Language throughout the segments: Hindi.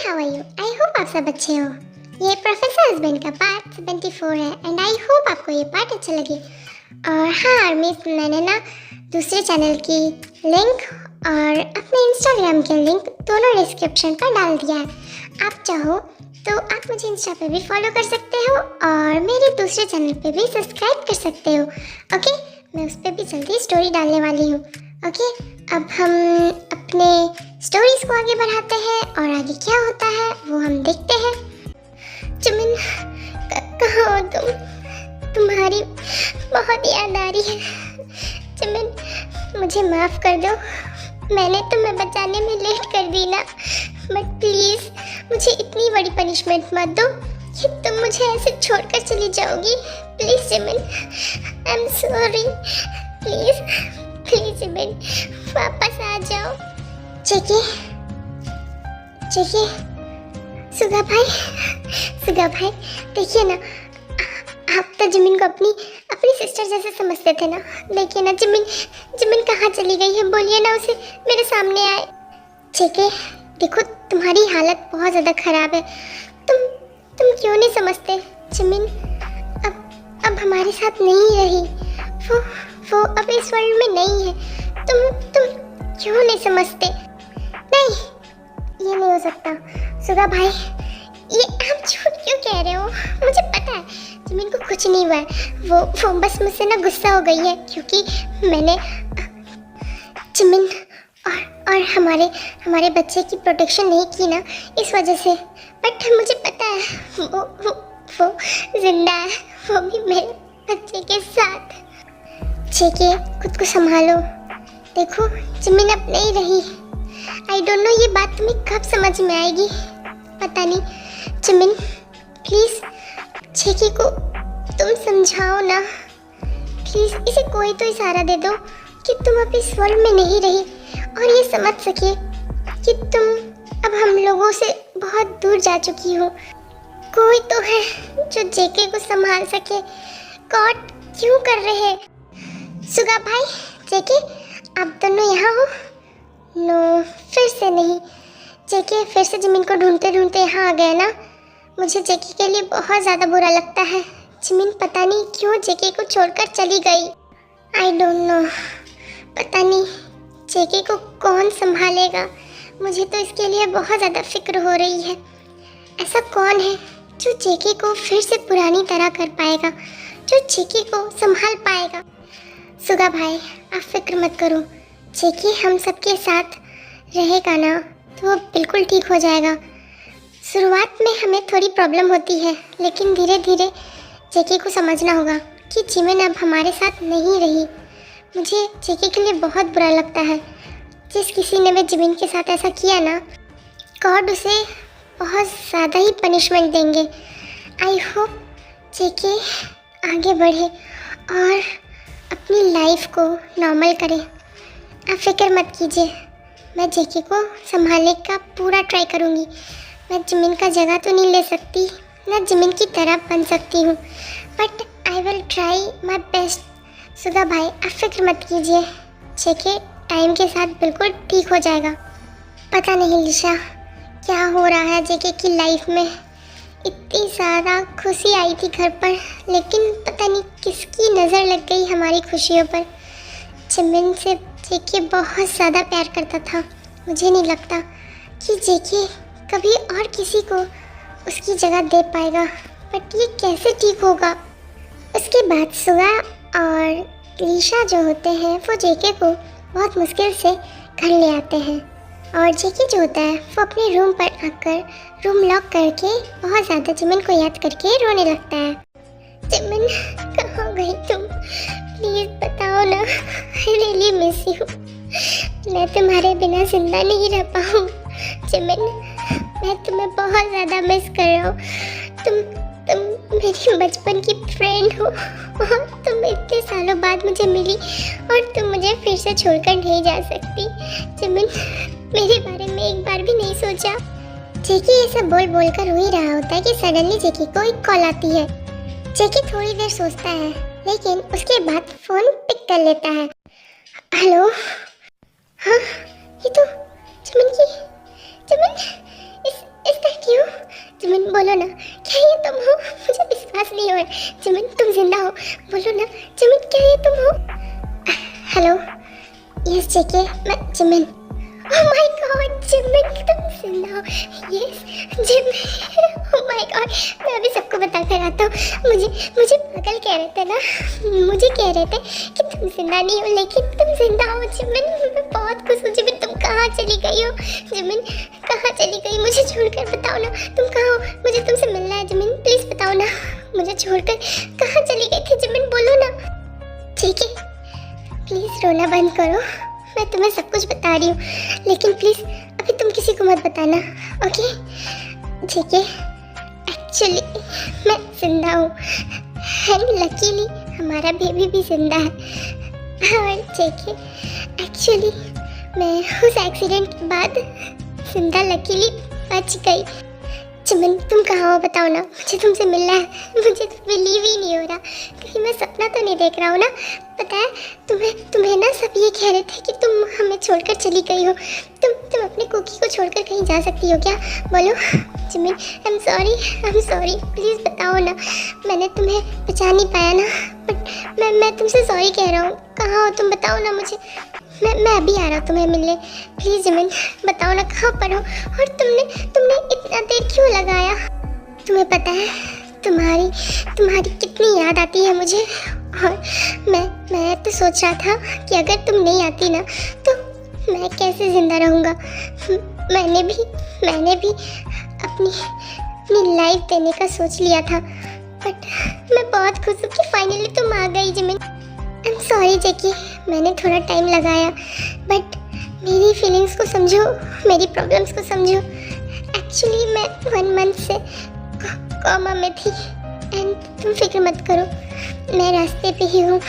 How are you? I hope आप सब अच्छे हो। ये प्रोफेसर हस्बैंड का पार्ट 74 है एंड आई होप आपको ये पार्ट अच्छा लगे। और हाँ मिस, मैंने ना दूसरे चैनल की लिंक और अपने इंस्टाग्राम के लिंक दोनों डिस्क्रिप्शन पर डाल दिया है। आप चाहो तो आप मुझे इंस्टा पे भी फॉलो कर सकते हो और मेरे दूसरे चैनल पे भी सब्सक्राइब कर सकते हो। ओके, मैं उस पर भी जल्दी स्टोरी डालने वाली हूँ। ओके, अब हम अपने स्टोरीज को आगे बढ़ाते हैं और आगे क्या होता है वो हम देखते हैं। चमिन, कहाँ हो तुम? तुम्हारी बहुत याद आ रही है। चमिन, मुझे माफ़ कर दो, मैंने तुम्हें बचाने में लेट कर दी ना, बट प्लीज़ मुझे इतनी बड़ी पनिशमेंट मत दो कि तुम मुझे ऐसे छोड़कर चली जाओगी। Please Chamin, I am sorry. Please please Chamin, वापस आ जाओ। चेकी सुगा भाई देखिए ना, आप तो जिमिन को अपनी सिस्टर जैसे समझते थे ना। देखिए ना जिमिन कहाँ चली गई है, बोलिए ना उसे मेरे सामने आए। चेके देखो, तुम्हारी हालत बहुत ज़्यादा ख़राब है। तुम क्यों नहीं समझते? जिमिन अब हमारे साथ नहीं रही, वो अब इस वर्ल्ड में नहीं है। तुम क्यों नहीं समझते? नहीं, ये नहीं हो सकता सुगा भाई, ये आप झूठ क्यों कह रहे हो? मुझे पता है जिमिन को कुछ नहीं हुआ है। वो बस मुझसे ना गुस्सा हो गई है क्योंकि मैंने जिमिन और हमारे बच्चे की प्रोटेक्शन नहीं की ना, इस वजह से। बट मुझे पता है वो जिंदा है, वो भी मेरे बच्चे के साथ। चेके खुद को संभालो। देखो जिमिन अब नहीं रही। आई डोंट नो ये बात तुम्हें कब समझ में आएगी, पता नहीं। जिमिन प्लीज़ चेकी को तुम समझाओ ना, प्लीज़ इसे कोई तो इशारा दे दो कि तुम अब इस वर्ल्ड में नहीं रही और ये समझ सके कि तुम अब हम लोगों से बहुत दूर जा चुकी हो। कोई तो है जो जेके को संभाल सके। गॉड क्यों कर रहे हैं? सुगा भाई, जेके आप दोनों यहाँ हो? नो, फिर से नहीं। जेके फिर से जिमिन को ढूंढते ढूंढते यहाँ आ गए ना। मुझे जेके के लिए बहुत ज़्यादा बुरा लगता है। जिमिन पता नहीं क्यों जेके को छोड़कर चली गई। आई डोंट नो, पता नहीं जेके को कौन संभालेगा। मुझे तो इसके लिए बहुत ज़्यादा फिक्र हो रही है। ऐसा कौन है जो जेके को फिर से पुरानी तरह कर पाएगा, जो जेके को संभाल पाएगा? सुगा भाई आप फिक्र मत करो, जेके हम सबके साथ रहेगा ना तो वो बिल्कुल ठीक हो जाएगा। शुरुआत में हमें थोड़ी प्रॉब्लम होती है, लेकिन धीरे धीरे जेके को समझना होगा कि जिमिन अब हमारे साथ नहीं रही। मुझे जेके के लिए बहुत बुरा लगता है। जिस किसी ने भी जिमिन के साथ ऐसा किया ना, गॉड उसे बहुत ज़्यादा ही पनिशमेंट देंगे। आई होप जेके आगे बढ़े और अपनी लाइफ को नॉर्मल करे। आप फिक्र मत कीजिए, मैं जेके को संभालने का पूरा ट्राई करूँगी। मैं जिमिन का जगह तो नहीं ले सकती, ना जिमिन की तरह बन सकती हूँ, but I will try my best. Suga भाई आप फिक्र मत कीजिए, जेके टाइम के साथ बिल्कुल ठीक हो जाएगा। पता नहीं लिशा क्या हो रहा है जेके की लाइफ में। इतनी ज़्यादा खुशी आई थी घर पर, लेकिन पता नहीं किसकी नज़र लग गई हमारी खुशियों पर। जिमिन से जेके बहुत ज़्यादा प्यार करता था। मुझे नहीं लगता कि जेके कभी और किसी को उसकी जगह दे पाएगा, बट ये कैसे ठीक होगा? उसके बाद सुगा और लीशा जो होते हैं वो जेके को बहुत मुश्किल से घर ले आते हैं, और जेके जो होता है वो अपने रूम पर आकर रूम लॉक करके बहुत ज़्यादा जिमिन को याद करके रोने लगता है। जिमिन कहाँ गई तुम? प्लीज़ बताओ ना, आई रियली मिस यू। मैं तुम्हारे बिना जिंदा नहीं रह पाऊँ। जिमिन मैं तुम्हें बहुत ज़्यादा मिस कर रहा हूँ। तुम मेरी बचपन की फ्रेंड हो और तुम इतने सालों बाद मुझे मिली और तुम मुझे फिर से छोड़कर नहीं जा सकती। जिमिन मेरे बारे में एक बार भी नहीं सोचा? जेके ये सब बोल बोल कर हो ही रहा होता है कि सडनली जेके को एक कॉल आती है। जेके थोड़ी देर सोचता है, लेकिन उसके बाद फ़ोन पिक कर लेता है। हेलो, हाँ ये तो जिमिन जिमिन बोलो ना, क्या ये तुम हो? मुझे विश्वास नहीं हो रहा। जिमिन तुम जिंदा हो, बोलो ना। जिमिन क्या ये तुम हो? हेलो, यस जेके, मैं Jimin. Oh my God Jimin, तुम जिंदा हो? Yes Jimin, oh my God. मैं अभी सबको बता कर आता हूँ। मुझे पागल कह रहे थे ना, मुझे कह रहे थे कि तुम जिंदा नहीं हो, लेकिन तुम जिंदा हो जिमिन। मैं बहुत खुश हूँ जिमिन। तुम कहाँ चली गई हो जिमिन? कहाँ चली गई? मुझे छोड़कर बताओ ना, तुम कहाँ हो? मुझे तुमसे मिलना है जिमिन, प्लीज बताओ ना। मुझे छोड़कर कहाँ चली गई थी जिमिन, बोलो ना। ठीक है, प्लीज रोना बंद करो, मैं तुम्हें सब कुछ बता रही हूँ, लेकिन प्लीज अभी तुम किसी को मत बताना, ओके? ठीक है, एक्चुअली मैं जिंदा हूँ एंड लकीली हमारा बेबी भी जिंदा है। और ठीक है, एक्चुअली मैं उस एक्सीडेंट के बाद जिंदा लकीली बच गई। जिमिन तुम कहाँ हो बताओ ना, मुझे तुमसे मिलना है। मुझे तो बिलीव ही नहीं हो रहा, कहीं मैं सपना तो नहीं देख रहा हूँ ना। पता है तुम्हें ना सब ये कह रहे थे कि तुम हमें छोड़कर चली गई हो। तुम अपने कुकी को छोड़कर कहीं जा सकती हो क्या? बोलो Jimin. I am sorry, please बताओ ना। मैंने तुम्हें बचा नहीं पाया ना, बट मैं तुमसे सॉरी कह रहा हूँ। कहाँ हो तुम, बताओ ना मुझे। मैं अभी आ रहा हूँ तुम्हें मिलने। प्लीज़ जिमिन बताओ ना कहाँ पर हो, और तुमने इतना देर क्यों लगाया? तुम्हें पता है तुम्हारी कितनी याद आती है मुझे, और मैं तो सोच रहा था कि अगर तुम नहीं आती ना तो मैं कैसे ज़िंदा रहूँगा। मैंने भी अपनी लाइफ देने का सोच लिया था, बट मैं बहुत खुश हूँ कि फाइनली तुम आ गई जिमिन। आई एम सॉरी जेकी, मैंने थोड़ा टाइम लगाया, बट मेरी फीलिंग्स को समझो, मेरी प्रॉब्लम्स को समझो। एक्चुअली मैं 1 मंथ से कोमा में थी एंड तुम फिक्र मत करो, मैं रास्ते पे ही हूँ।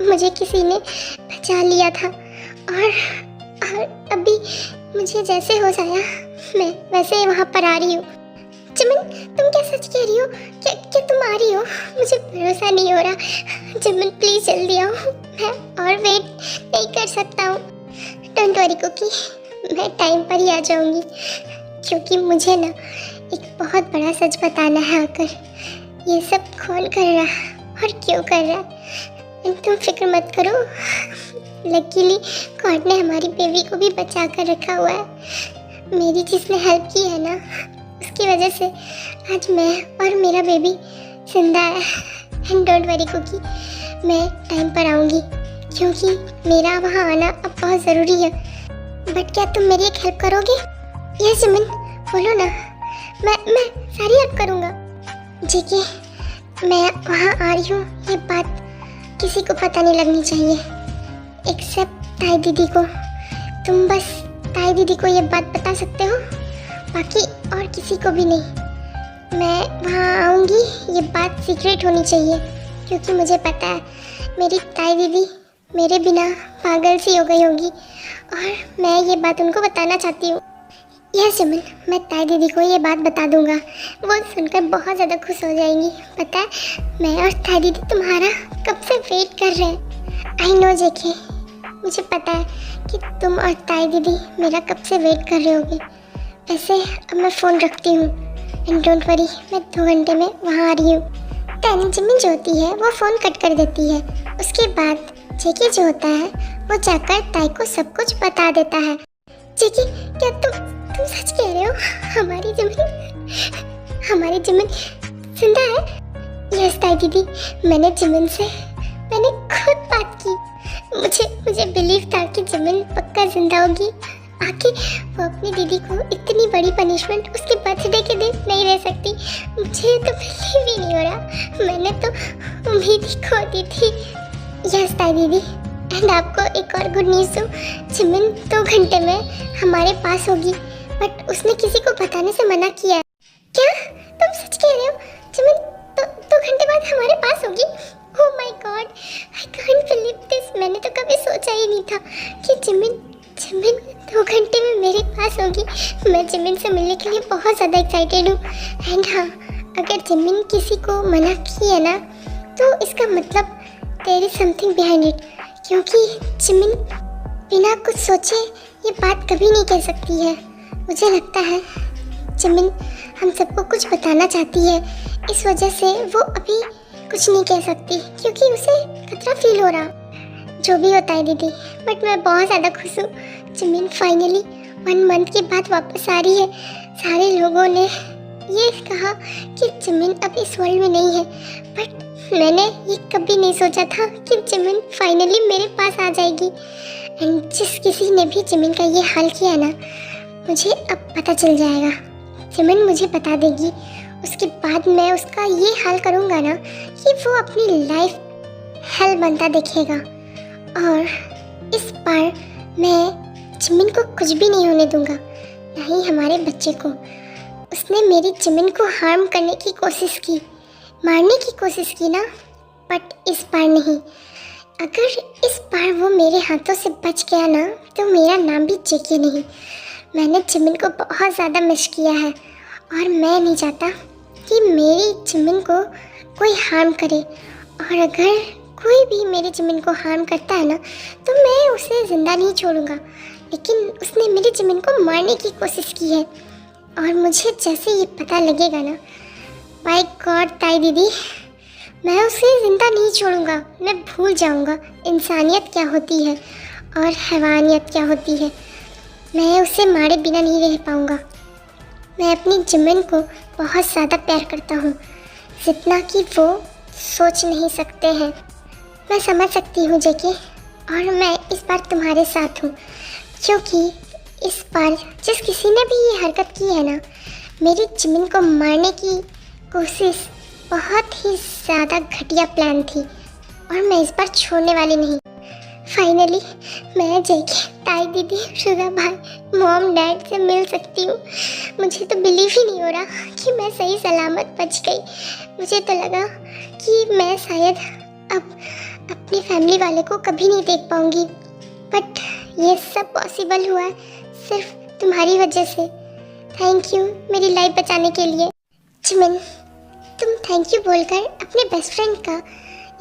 मुझे किसी ने बचा लिया था, और अभी मुझे जैसे होश आया मैं वैसे वहाँ पर आ रही हूँ। जिमिन तुम क्या सच कह रही हो? क्या तुम आ रही हो? मुझे भरोसा नहीं हो रहा। जिमिन प्लीज़ जल्दी आओ, मैं और वेट नहीं कर सकता हूँ। डोंट वरी कुकी, मैं टाइम पर ही आ जाऊँगी, क्योंकि मुझे ना एक बहुत बड़ा सच बताना है आकर। ये सब कौन कर रहा है और क्यों कर रहा है, तुम फिक्र मत करो। लकीली गॉड ने हमारी बेबी को भी बचा कर रखा हुआ है। मेरी जिसने हेल्प की है ना, उसकी वजह से आज मैं और मेरा बेबी जिंदा है। एंड डोंट वरी कुकी, मैं टाइम पर आऊँगी, क्योंकि मेरा वहाँ आना अब बहुत ज़रूरी है। बट क्या तुम मेरी एक हेल्प करोगे? यस जिमिन बोलो ना, मैं सारी हेल्प करूँगा। ठीक है, मैं वहाँ आ रही हूँ, ये बात किसी को पता नहीं लगनी चाहिए एक्सेप्ट ताई दीदी को। तुम बस ताई दीदी को ये बात बता सकते हो, बाकी और किसी को भी नहीं। मैं वहाँ आऊँगी, ये बात सीक्रेट होनी चाहिए, क्योंकि मुझे पता है मेरी ताई दीदी मेरे बिना पागल सी हो गई होगी, और मैं ये बात उनको बताना चाहती हूँ। यस जिमिन, मैं ताई दीदी को ये बात बता दूँगा, वो सुनकर बहुत ज़्यादा खुश हो जाएंगी। पता है मैं और ताई दीदी तुम्हारा कब से वेट कर रहे हैं। आई नो जेके, मुझे पता है कि तुम और ताई दीदी मेरा कब से वेट कर रहे होगे। वैसे अब मैं फ़ोन रखती हूँ, एंड डोंट वरी, मैं 2 घंटे में वहाँ आ रही हूँ। दैन जिमिन जो होती है वो फ़ोन कट कर देती है। उसके बाद जेके जो होता है वो जाकर ताई को सब कुछ बता देता है। जेके क्या तुम सच कह रहे हो? हमारी जिमिन जिंदा है? यस ताई दीदी, मैंने जिमिन से खुद बात की। मुझे बिलीव था कि जिमिन पक्का जिंदा होगी। आखिर वो अपनी दीदी को इतनी बड़ी पनिशमेंट उसके बर्थडे के दिन नहीं दे सकती। मुझे तो बिलीव ही नहीं हो रहा, मैंने तो उम्मीद ही खो दी थी। यस ताई दीदी, एंड आपको एक और गुड न्यूज़ दूँ, जिमिन 2 घंटे में हमारे पास होगी, बट उसने किसी को बताने से मना किया है। क्या तुम सच कह रहे हो? जिमिन 2 घंटे बाद हमारे पास होगी? Oh my God, I can't believe this. मैंने तो कभी सोचा ही नहीं था कि जिमिन 2 घंटे में मेरे पास होगी। मैं जिमिन से मिलने के लिए बहुत ज़्यादा एक्साइटेड हूँ। एंड हाँ, अगर जिमिन किसी को मना की है ना, तो इसका मतलब there is something behind it, क्योंकि जिमिन बिना कुछ सोचे ये बात कभी नहीं कह सकती है। मुझे लगता है जिमिन हम सबको कुछ बताना चाहती है, इस वजह से वो अभी कुछ नहीं कह सकती क्योंकि उसे खतरा फील हो रहा। जो भी होता है दीदी, बट मैं बहुत ज़्यादा खुश हूँ। जिमिन फाइनली 1 मंथ के बाद वापस आ रही है। सारे लोगों ने ये कहा कि जिमिन अब इस वर्ल्ड में नहीं है, बट मैंने ये कभी नहीं सोचा था कि जिमिन फाइनली मेरे पास आ जाएगी। एंड जिस किसी ने भी जिमिन का ये हाल किया ना, मुझे अब पता चल जाएगा। जिमिन मुझे बता देगी, उसके बाद मैं उसका ये हाल करूँगा ना कि वो अपनी लाइफ हेल बनता दिखेगा। और इस बार मैं जिमिन को कुछ भी नहीं होने दूंगा, ना ही हमारे बच्चे को। उसने मेरी जिमिन को हार्म करने की कोशिश की, मारने की कोशिश की ना, बट इस बार नहीं। अगर इस बार वो मेरे हाथों से बच गया ना, तो मेरा नाम भी जेके नहीं। मैंने जिमिन को बहुत ज़्यादा मिस किया है और मैं नहीं चाहता कि मेरी जिमिन को कोई हार्म करे। और अगर कोई भी मेरी जिमिन को हार्म करता है ना, तो मैं उसे ज़िंदा नहीं छोड़ूंगा। लेकिन उसने मेरी जिमिन को मारने की कोशिश की है और मुझे जैसे ये पता लगेगा ना, बाय गॉड ताई दीदी, मैं उसे ज़िंदा नहीं छोड़ूंगा। मैं भूल जाऊंगा इंसानियत क्या होती है और हैवानियत क्या होती है। मैं उसे मारे बिना नहीं रह पाऊंगा। मैं अपनी जिमिन को बहुत ज़्यादा प्यार करता हूँ, जितना कि वो सोच नहीं सकते हैं। मैं समझ सकती हूँ जेके, और मैं इस बार तुम्हारे साथ हूँ, क्योंकि इस बार जिस किसी ने भी ये हरकत की है ना, मेरी जिमिन को मारने की कोशिश बहुत ही ज़्यादा घटिया प्लान थी और मैं इस बार छोड़ने वाली नहीं। फाइनली मैं जेके, ताई दीदी, शुगा भाई, मॉम डैड से मिल सकती हूँ। मुझे तो बिलीव ही नहीं हो रहा कि मैं सही सलामत बच गई। मुझे तो लगा कि मैं शायद अब अपनी फैमिली वाले को कभी नहीं देख पाऊँगी, बट ये सब पॉसिबल हुआ है सिर्फ तुम्हारी वजह से। थैंक यू मेरी लाइफ बचाने के लिए। जिमिन, तुम थैंक यू बोलकर अपने बेस्ट फ्रेंड का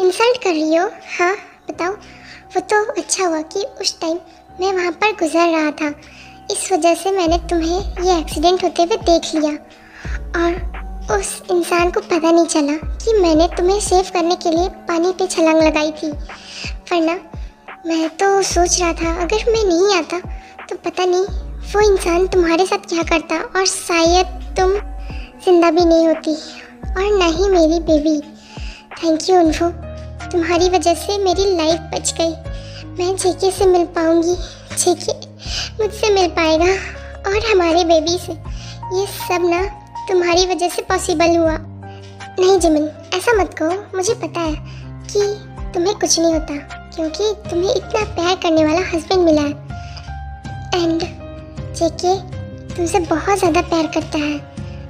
इंसल्ट कर रही हो? हाँ बताओ। वो तो अच्छा हुआ कि उस टाइम मैं वहाँ पर गुजर रहा था, इस वजह से मैंने तुम्हें ये एक्सीडेंट होते हुए देख लिया और उस इंसान को पता नहीं चला कि मैंने तुम्हें सेव करने के लिए पानी पे छलांग लगाई थी। वरना मैं तो सोच रहा था अगर मैं नहीं आता तो पता नहीं वो इंसान तुम्हारे साथ क्या करता और शायद तुम जिंदा भी नहीं होती और ना ही मेरी बेबी। थैंक यू उन्फो, तुम्हारी वजह से मेरी लाइफ बच गई। मैं जेके से मिल पाऊंगी, जेके मुझसे मिल पाएगा और हमारे बेबी से। ये सब ना तुम्हारी वजह से पॉसिबल हुआ। नहीं जिमिन, ऐसा मत कहो। मुझे पता है कि तुम्हें कुछ नहीं होता क्योंकि तुम्हें इतना प्यार करने वाला हस्बैंड मिला है। एंड जेके तुमसे बहुत ज़्यादा प्यार करता है।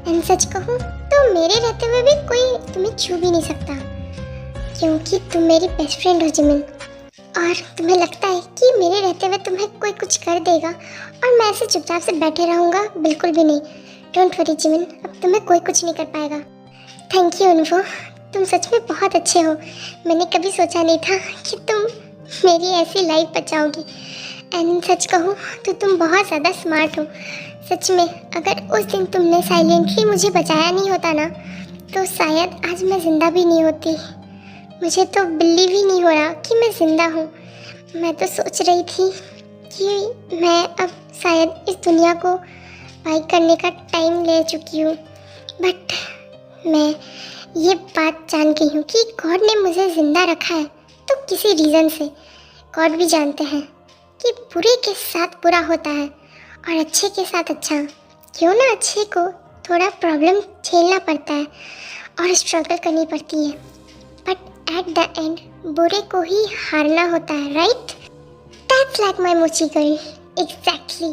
एंड सच कहूँ तो मेरे रहते हुए भी कोई तुम्हें छू भी नहीं सकता, क्योंकि तुम मेरी बेस्ट फ्रेंड हो जिमिन। और तुम्हें लगता है कि मेरे रहते हुए तुम्हें कोई कुछ कर देगा और मैं ऐसे चुपचाप से बैठे रहूँगा? बिल्कुल भी नहीं। डोंट वरी जिमिन, अब तुम्हें कोई कुछ नहीं कर पाएगा। थैंक यू अनुभव, तुम सच में बहुत अच्छे हो। मैंने कभी सोचा नहीं था कि तुम मेरी ऐसी लाइफ बचाओगी। एंड सच कहूँ तो तुम बहुत ज़्यादा स्मार्ट हो। सच में अगर उस दिन तुमने साइलेंटली मुझे बचाया नहीं होता ना, तो शायद आज मैं ज़िंदा भी नहीं होती। मुझे तो बिलीव ही नहीं हो रहा कि मैं ज़िंदा हूँ। मैं तो सोच रही थी कि मैं अब शायद इस दुनिया को बाय करने का टाइम ले चुकी हूँ, बट मैं ये बात जान गई हूँ कि गॉड ने मुझे ज़िंदा रखा है तो किसी रीज़न से। गॉड भी जानते हैं कि बुरे के साथ बुरा होता है और अच्छे के साथ अच्छा। क्यों ना अच्छे को थोड़ा प्रॉब्लम झेलना पड़ता है और स्ट्रगल करनी पड़ती है, बट एट द एंड बुरे को ही हारना होता है, राइट? दैट्स लाइक माई मोची गर्ल। एग्जैक्टली,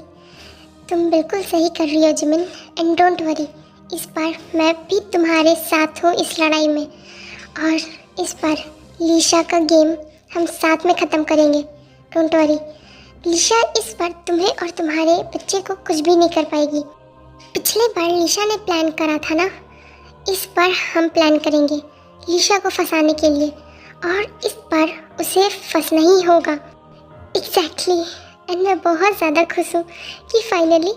तुम बिल्कुल सही कर रही हो जिमिन। एंड डोंट वरी, इस बार मैं भी तुम्हारे साथ हूँ इस लड़ाई में, और इस बार लीशा का गेम हम साथ में ख़त्म करेंगे। डोंट वरी, लीशा इस बार तुम्हें और तुम्हारे बच्चे को कुछ भी नहीं कर पाएगी। पिछले बार लीशा ने प्लान करा था ना, इस बार हम प्लान करेंगे लीशा को फंसाने के लिए, और इस बार उसे फंसना ही होगा। एग्जैक्टली। एंड मैं बहुत ज़्यादा खुश हूँ कि फाइनली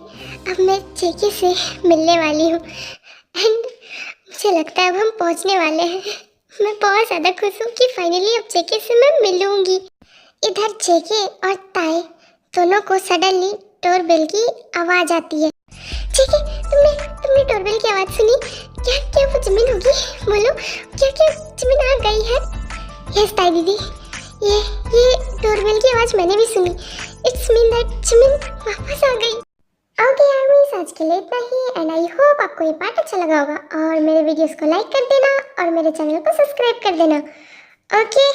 अब मैं जेके से मिलने वाली हूँ एंड मुझे लगता है अब हम पहुँचने वाले हैं। मैं बहुत ज़्यादा खुश हूँ कि फाइनली अब जेके से मैं मिलूँगी। इधर जेके और ताए दोनों को सडनली डोरबेल की आवाज़ आती है। जेके, तुमने डोरबेल की आवाज़ सुनी? क्या क्या वो जिमिन होगी? बोलो, क्या क्या जिमिन आ गई है? यस ताई दीदी, ये डोरबेल की आवाज़ मैंने भी सुनी। इट्स मीन दैट जिमिन वापस आ गई। ओके यार, आज के लिए इतना ही एंड आई होप आपको ये पार्ट अच्छा लगा होगा और मेरे वीडियोस को लाइक कर देना और मेरे चैनल को सब्सक्राइब कर देना। ओके।